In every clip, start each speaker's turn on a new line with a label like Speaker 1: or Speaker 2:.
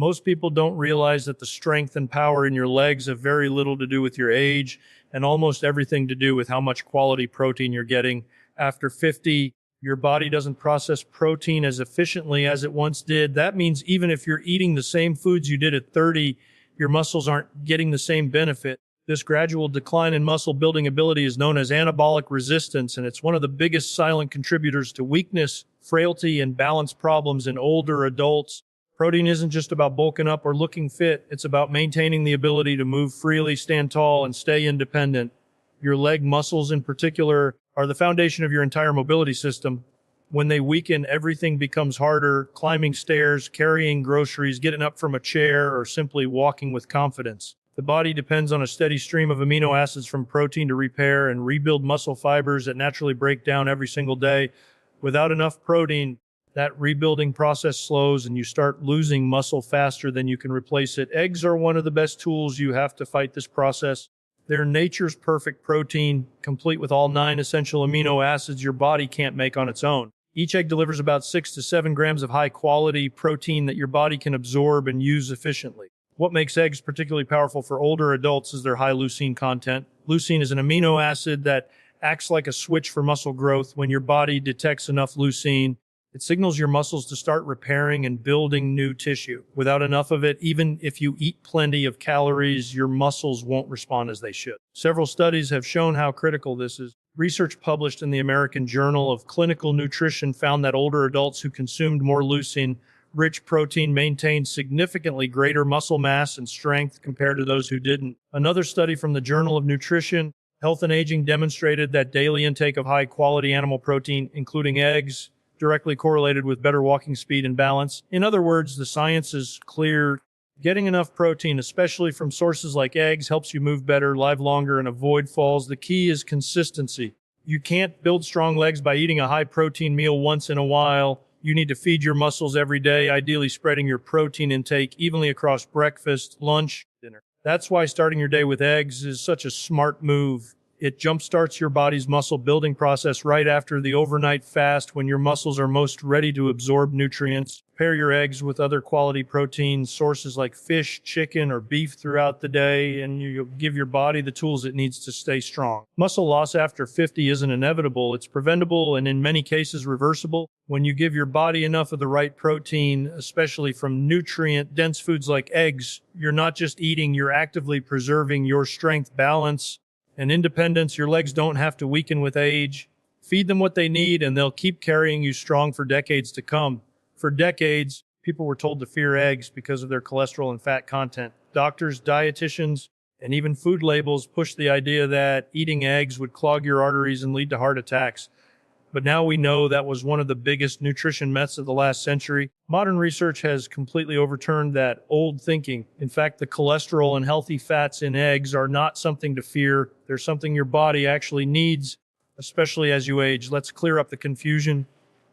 Speaker 1: Most people don't realize that the strength and power in your legs have very little to do with your age and almost everything to do with how much quality protein you're getting. After 50, your body doesn't process protein as efficiently as it once did. That means even if you're eating the same foods you did at 30, your muscles aren't getting the same benefit. This gradual decline in muscle building ability is known as anabolic resistance, and it's one of the biggest silent contributors to weakness, frailty, and balance problems in older adults. Protein isn't just about bulking up or looking fit. It's about maintaining the ability to move freely, stand tall, and stay independent. Your leg muscles in particular are the foundation of your entire mobility system. When they weaken, everything becomes harder: climbing stairs, carrying groceries, getting up from a chair, or simply walking with confidence. The body depends on a steady stream of amino acids from protein to repair and rebuild muscle fibers that naturally break down every single day. Without enough protein, that rebuilding process slows and you start losing muscle faster than you can replace it. Eggs are one of the best tools you have to fight this process. They're nature's perfect protein, complete with all 9 essential amino acids your body can't make on its own. Each egg delivers about 6 to 7 grams of high-quality protein that your body can absorb and use efficiently. What makes eggs particularly powerful for older adults is their high leucine content. Leucine is an amino acid that acts like a switch for muscle growth. When your body detects enough leucine, it signals your muscles to start repairing and building new tissue. Without enough of it, even if you eat plenty of calories, your muscles won't respond as they should. Several studies have shown how critical this is. Research published in the American Journal of Clinical Nutrition found that older adults who consumed more leucine-rich protein maintained significantly greater muscle mass and strength compared to those who didn't. Another study from the Journal of Nutrition, Health and Aging demonstrated that daily intake of high-quality animal protein, including eggs, directly correlated with better walking speed and balance. In other words, the science is clear. Getting enough protein, especially from sources like eggs, helps you move better, live longer, and avoid falls. The key is consistency. You can't build strong legs by eating a high-protein meal once in a while. You need to feed your muscles every day, ideally spreading your protein intake evenly across breakfast, lunch, dinner. That's why starting your day with eggs is such a smart move. It jumpstarts your body's muscle building process right after the overnight fast when your muscles are most ready to absorb nutrients. Pair your eggs with other quality protein sources like fish, chicken, or beef throughout the day, and you'll give your body the tools it needs to stay strong. Muscle loss after 50 isn't inevitable. It's preventable and in many cases reversible. When you give your body enough of the right protein, especially from nutrient-dense foods like eggs, you're not just eating, you're actively preserving your strength, balance, and independence. Your legs don't have to weaken with age. Feed them what they need, and they'll keep carrying you strong for decades to come. For decades, people were told to fear eggs because of their cholesterol and fat content. Doctors, dietitians, and even food labels pushed the idea that eating eggs would clog your arteries and lead to heart attacks. But now we know that was one of the biggest nutrition myths of the last century. Modern research has completely overturned that old thinking. In fact, the cholesterol and healthy fats in eggs are not something to fear. They're something your body actually needs, especially as you age. Let's clear up the confusion.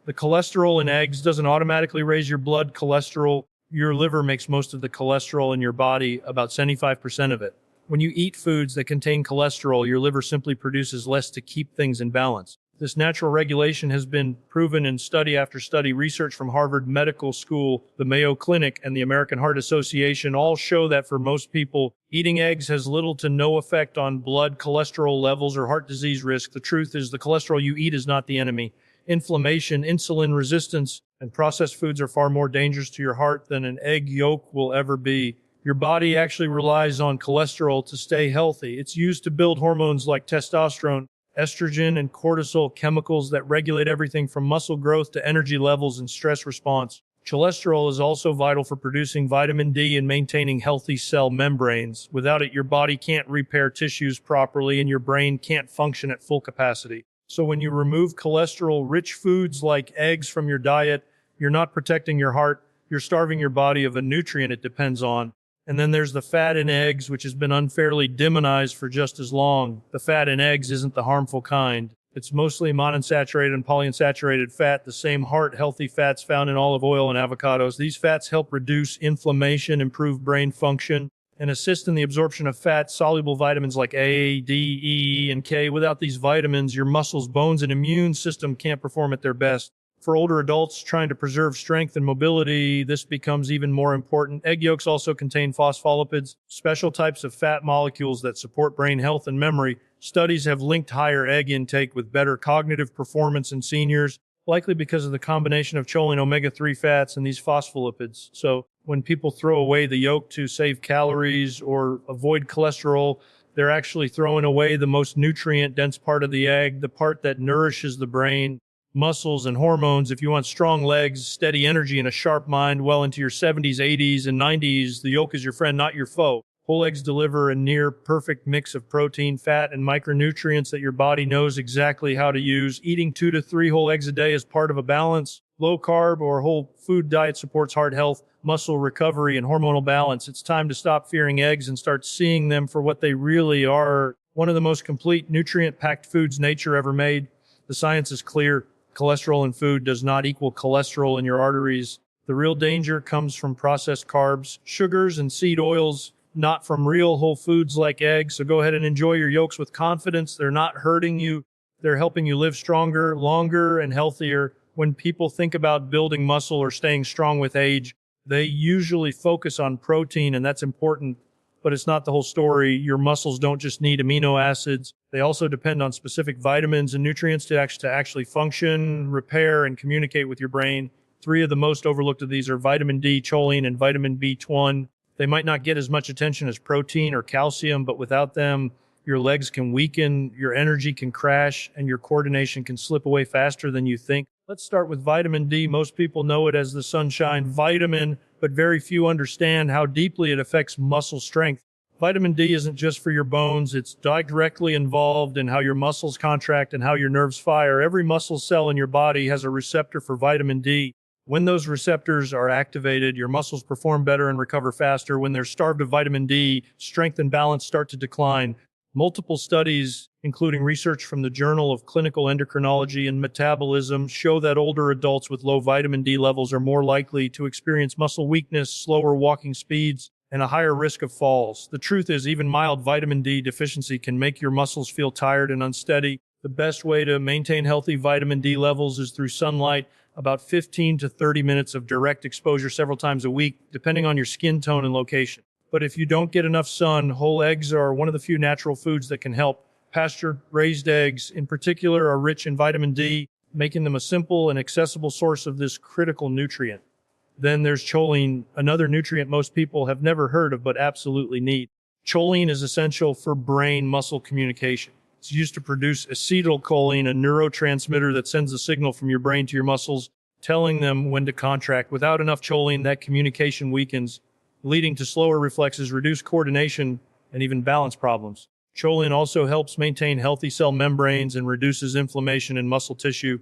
Speaker 1: The cholesterol in eggs doesn't automatically raise your blood cholesterol. Your liver makes most of the cholesterol in your body, about 75% of it. When you eat foods that contain cholesterol, your liver simply produces less to keep things in balance. This natural regulation has been proven in study after study. Research from Harvard Medical School, the Mayo Clinic, and the American Heart Association all show that for most people, eating eggs has little to no effect on blood cholesterol levels or heart disease risk. The truth is, the cholesterol you eat is not the enemy. Inflammation, insulin resistance, and processed foods are far more dangerous to your heart than an egg yolk will ever be. Your body actually relies on cholesterol to stay healthy. It's used to build hormones like testosterone, estrogen, and cortisol, chemicals that regulate everything from muscle growth to energy levels and stress response. Cholesterol is also vital for producing vitamin D and maintaining healthy cell membranes. Without it, your body can't repair tissues properly and your brain can't function at full capacity. So when you remove cholesterol-rich foods like eggs from your diet, you're not protecting your heart, you're starving your body of a nutrient it depends on. And then there's the fat in eggs, which has been unfairly demonized for just as long. The fat in eggs isn't the harmful kind. It's mostly monounsaturated and polyunsaturated fat, the same heart-healthy fats found in olive oil and avocados. These fats help reduce inflammation, improve brain function, and assist in the absorption of fat-soluble vitamins like A, D, E, and K. Without these vitamins, your muscles, bones, and immune system can't perform at their best. For older adults trying to preserve strength and mobility, this becomes even more important. Egg yolks also contain phospholipids, special types of fat molecules that support brain health and memory. Studies have linked higher egg intake with better cognitive performance in seniors, likely because of the combination of choline omega-3 fats and these phospholipids. So when people throw away the yolk to save calories or avoid cholesterol, they're actually throwing away the most nutrient-dense part of the egg, the part that nourishes the brain, muscles, and hormones. If you want strong legs, steady energy, and a sharp mind well into your 70s, 80s, and 90s, the yolk is your friend, not your foe. Whole eggs deliver a near perfect mix of protein, fat, and micronutrients that your body knows exactly how to use. Eating 2 to 3 whole eggs a day is part of a balanced, low-carb or whole food diet supports heart health, muscle recovery, and hormonal balance. It's time to stop fearing eggs and start seeing them for what they really are. One of the most complete, nutrient-packed foods nature ever made. The science is clear. Cholesterol in food does not equal cholesterol in your arteries. The real danger comes from processed carbs, sugars, and seed oils, not from real whole foods like eggs. So go ahead and enjoy your yolks with confidence. They're not hurting you. They're helping you live stronger, longer, and healthier. When people think about building muscle or staying strong with age, they usually focus on protein, and that's important, but it's not the whole story. Your muscles don't just need amino acids. They also depend on specific vitamins and nutrients to actually function, repair, and communicate with your brain. 3 of the most overlooked of these are vitamin D, choline, and vitamin B1. They might not get as much attention as protein or calcium, but without them, your legs can weaken, your energy can crash, and your coordination can slip away faster than you think. Let's start with vitamin D. Most people know it as the sunshine vitamin, but very few understand how deeply it affects muscle strength. Vitamin D isn't just for your bones. It's directly involved in how your muscles contract and how your nerves fire. Every muscle cell in your body has a receptor for vitamin D. When those receptors are activated, your muscles perform better and recover faster. When they're starved of vitamin D, strength and balance start to decline. Multiple studies, including research from the Journal of Clinical Endocrinology and Metabolism, show that older adults with low vitamin D levels are more likely to experience muscle weakness, slower walking speeds, and a higher risk of falls. The truth is, even mild vitamin D deficiency can make your muscles feel tired and unsteady. The best way to maintain healthy vitamin D levels is through sunlight, about 15 to 30 minutes of direct exposure several times a week, depending on your skin tone and location. But if you don't get enough sun, whole eggs are one of the few natural foods that can help. Pasture-raised eggs, in particular, are rich in vitamin D, making them a simple and accessible source of this critical nutrient. Then there's choline, another nutrient most people have never heard of but absolutely need. Choline is essential for brain-muscle communication. It's used to produce acetylcholine, a neurotransmitter that sends a signal from your brain to your muscles, telling them when to contract. Without enough choline, that communication weakens, leading to slower reflexes, reduced coordination, and even balance problems. Choline also helps maintain healthy cell membranes and reduces inflammation in muscle tissue.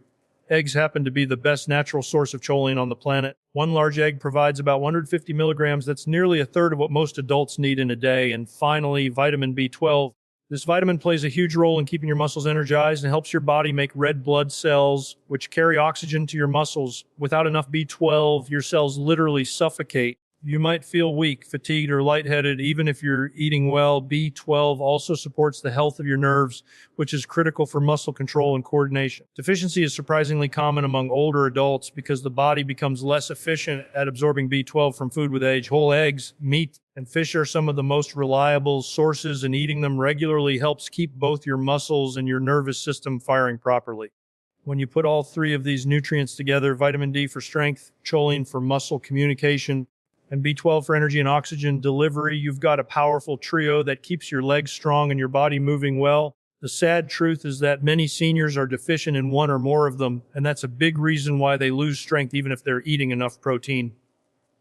Speaker 1: Eggs happen to be the best natural source of choline on the planet. One large egg provides about 150 milligrams. That's nearly a third of what most adults need in a day. And finally, vitamin B12. This vitamin plays a huge role in keeping your muscles energized and helps your body make red blood cells, which carry oxygen to your muscles. Without enough B12, your cells literally suffocate. You might feel weak, fatigued, or lightheaded even if you're eating well. B12 also supports the health of your nerves, which is critical for muscle control and coordination. Deficiency is surprisingly common among older adults because the body becomes less efficient at absorbing B12 from food with age. Whole eggs, meat, and fish are some of the most reliable sources, and eating them regularly helps keep both your muscles and your nervous system firing properly. When you put all 3 of these nutrients together, vitamin D for strength, choline for muscle communication, and B12 for energy and oxygen delivery, you've got a powerful trio that keeps your legs strong and your body moving well. The sad truth is that many seniors are deficient in one or more of them, and that's a big reason why they lose strength even if they're eating enough protein.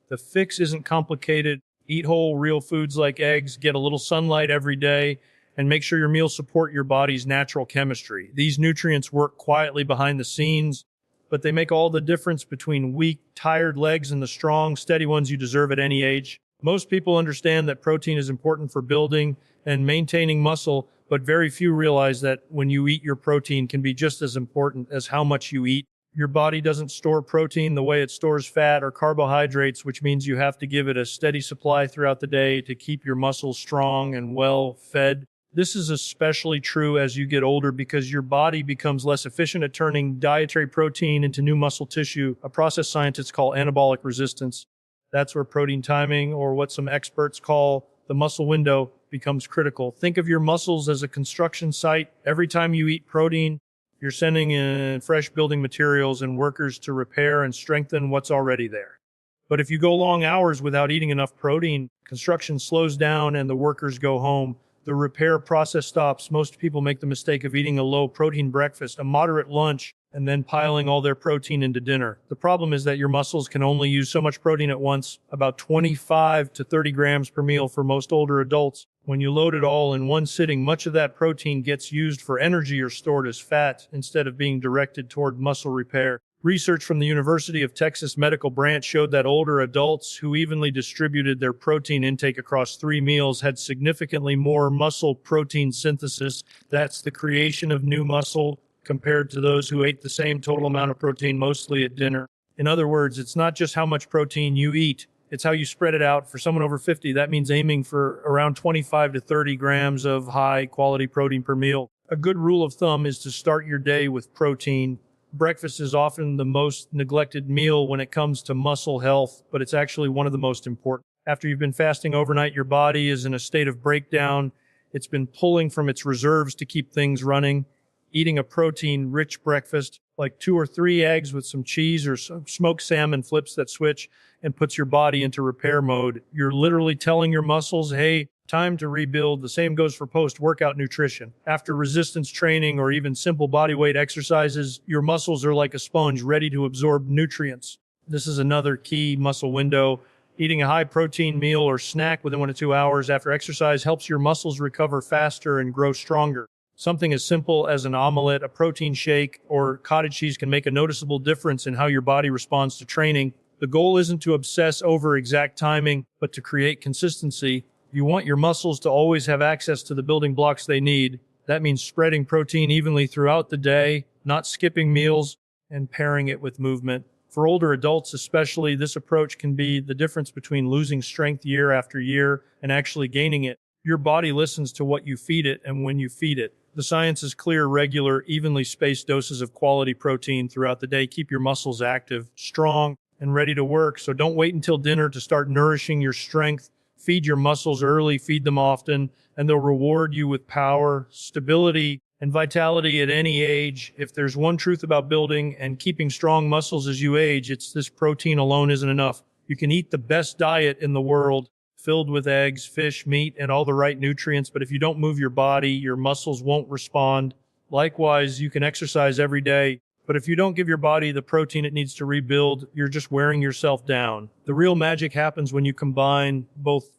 Speaker 1: The fix isn't complicated. Eat whole, real foods like eggs, get a little sunlight every day, and make sure your meals support your body's natural chemistry. These nutrients work quietly behind the scenes, but they make all the difference between weak, tired legs and the strong, steady ones you deserve at any age. Most people understand that protein is important for building and maintaining muscle, but very few realize that when you eat, your protein can be just as important as how much you eat. Your body doesn't store protein the way it stores fat or carbohydrates, which means you have to give it a steady supply throughout the day to keep your muscles strong and well fed. This is especially true as you get older because your body becomes less efficient at turning dietary protein into new muscle tissue, a process scientists call anabolic resistance. That's where protein timing, or what some experts call the muscle window, becomes critical. Think of your muscles as a construction site. Every time you eat protein, you're sending in fresh building materials and workers to repair and strengthen what's already there. But if you go long hours without eating enough protein, construction slows down and the workers go home. The repair process stops. Most people make the mistake of eating a low-protein breakfast, a moderate lunch, and then piling all their protein into dinner. The problem is that your muscles can only use so much protein at once, about 25 to 30 grams per meal for most older adults. When you load it all in one sitting, much of that protein gets used for energy or stored as fat instead of being directed toward muscle repair. Research from the University of Texas Medical Branch showed that older adults who evenly distributed their protein intake across 3 meals had significantly more muscle protein synthesis. That's the creation of new muscle, compared to those who ate the same total amount of protein mostly at dinner. In other words, it's not just how much protein you eat, it's how you spread it out. For someone over 50, that means aiming for around 25 to 30 grams of high-quality protein per meal. A good rule of thumb is to start your day with protein. Breakfast is often the most neglected meal when it comes to muscle health, but it's actually one of the most important. After you've been fasting overnight, your body is in a state of breakdown. It's been pulling from its reserves to keep things running. Eating a protein-rich breakfast, like 2 or 3 eggs with some cheese or some smoked salmon, flips that switch and puts your body into repair mode. You're literally telling your muscles, hey, time to rebuild. The same goes for post-workout nutrition. After resistance training or even simple bodyweight exercises, your muscles are like a sponge ready to absorb nutrients. This is another key muscle window. Eating a high-protein meal or snack within 1 to 2 hours after exercise helps your muscles recover faster and grow stronger. Something as simple as an omelet, a protein shake, or cottage cheese can make a noticeable difference in how your body responds to training. The goal isn't to obsess over exact timing, but to create consistency. You want your muscles to always have access to the building blocks they need. That means spreading protein evenly throughout the day, not skipping meals, and pairing it with movement. For older adults especially, this approach can be the difference between losing strength year after year and actually gaining it. Your body listens to what you feed it and when you feed it. The science is clear. Regular, evenly spaced doses of quality protein throughout the day keep your muscles active, strong, and ready to work. So don't wait until dinner to start nourishing your strength. Feed your muscles early, feed them often, and they'll reward you with power, stability, and vitality at any age. If there's one truth about building and keeping strong muscles as you age, it's this: protein alone isn't enough. You can eat the best diet in the world, filled with eggs, fish, meat, and all the right nutrients, but if you don't move your body, your muscles won't respond. Likewise, you can exercise every day, but if you don't give your body the protein it needs to rebuild, you're just wearing yourself down. The real magic happens when you combine both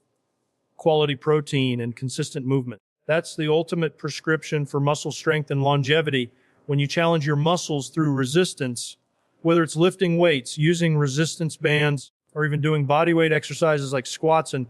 Speaker 1: quality protein and consistent movement. That's the ultimate prescription for muscle strength and longevity. When you challenge your muscles through resistance, whether it's lifting weights, using resistance bands, or even doing bodyweight exercises like squats and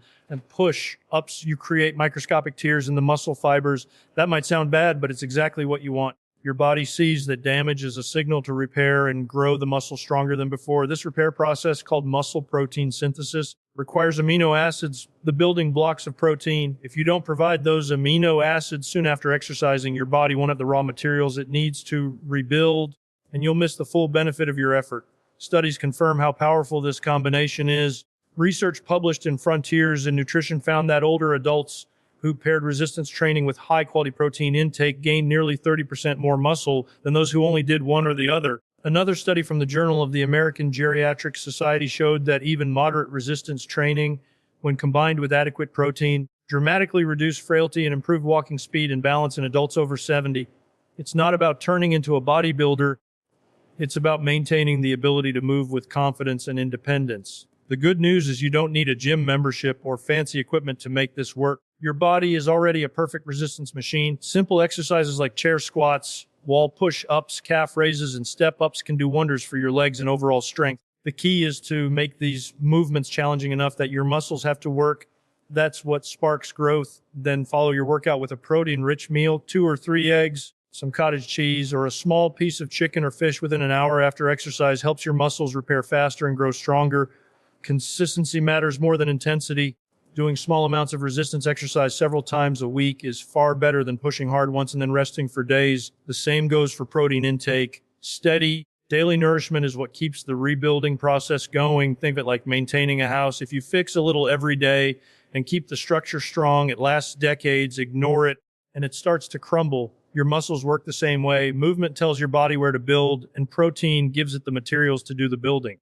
Speaker 1: push-ups, you create microscopic tears in the muscle fibers. That might sound bad, but it's exactly what you want. Your body sees that damage as a signal to repair and grow the muscle stronger than before. This repair process, called muscle protein synthesis, requires amino acids, the building blocks of protein. If you don't provide those amino acids soon after exercising, your body won't have the raw materials it needs to rebuild, and you'll miss the full benefit of your effort. Studies confirm how powerful this combination is. Research published in Frontiers in Nutrition found that older adults who paired resistance training with high-quality protein intake gained nearly 30% more muscle than those who only did one or the other. Another study from the Journal of the American Geriatric Society showed that even moderate resistance training, when combined with adequate protein, dramatically reduced frailty and improved walking speed and balance in adults over 70. It's not about turning into a bodybuilder. It's about maintaining the ability to move with confidence and independence. The good news is you don't need a gym membership or fancy equipment to make this work. Your body is already a perfect resistance machine. Simple exercises like chair squats, wall push-ups, calf raises, and step-ups can do wonders for your legs and overall strength. The key is to make these movements challenging enough that your muscles have to work. That's what sparks growth. Then follow your workout with a protein-rich meal, 2 or 3 eggs, some cottage cheese, or a small piece of chicken or fish within an hour after exercise helps your muscles repair faster and grow stronger. Consistency matters more than intensity. Doing small amounts of resistance exercise several times a week is far better than pushing hard once and then resting for days. The same goes for protein intake. Steady daily nourishment is what keeps the rebuilding process going. Think of it like maintaining a house. If you fix a little every day and keep the structure strong, it lasts decades. Ignore it and it starts to crumble. Your muscles work the same way. Movement tells your body where to build, and protein gives it the materials to do the building.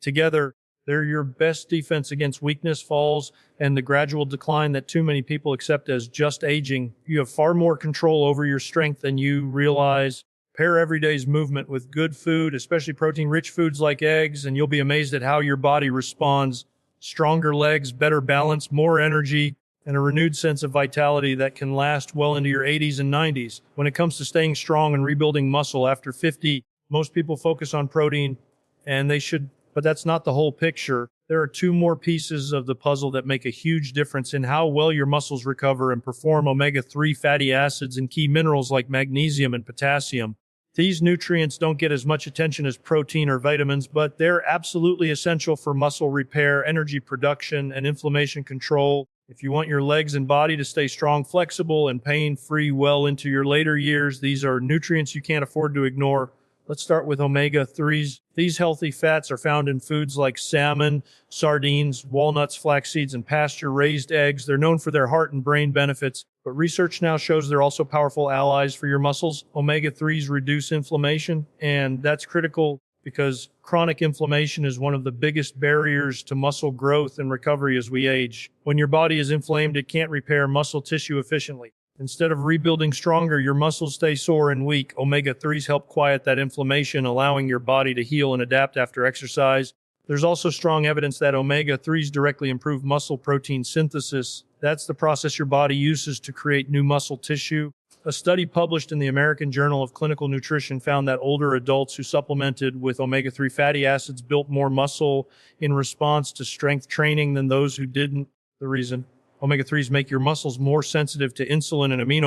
Speaker 1: Together, they're your best defense against weakness, falls, and the gradual decline that too many people accept as just aging. You have far more control over your strength than you realize. Pair every day's movement with good food, especially protein-rich foods like eggs, and you'll be amazed at how your body responds. Stronger legs, better balance, more energy, and a renewed sense of vitality that can last well into your 80s and 90s. When it comes to staying strong and rebuilding muscle after 50, most people focus on protein, and they should, but that's not the whole picture. There are two more pieces of the puzzle that make a huge difference in how well your muscles recover and perform: omega-3 fatty acids and key minerals like magnesium and potassium. These nutrients don't get as much attention as protein or vitamins, but they're absolutely essential for muscle repair, energy production, and inflammation control. If you want your legs and body to stay strong, flexible, and pain-free well into your later years, these are nutrients you can't afford to ignore. Let's start with omega-3s. These healthy fats are found in foods like salmon, sardines, walnuts, flax seeds, and pasture-raised eggs. They're known for their heart and brain benefits, but research now shows they're also powerful allies for your muscles. Omega-3s reduce inflammation, and that's critical because chronic inflammation is one of the biggest barriers to muscle growth and recovery as we age. When your body is inflamed, it can't repair muscle tissue efficiently. Instead of rebuilding stronger, your muscles stay sore and weak. Omega-3s help quiet that inflammation, allowing your body to heal and adapt after exercise. There's also strong evidence that omega-3s directly improve muscle protein synthesis. That's the process your body uses to create new muscle tissue. A study published in the American Journal of Clinical Nutrition found that older adults who supplemented with omega-3 fatty acids built more muscle in response to strength training than those who didn't. The reason: omega-3s make your muscles more sensitive to insulin and amino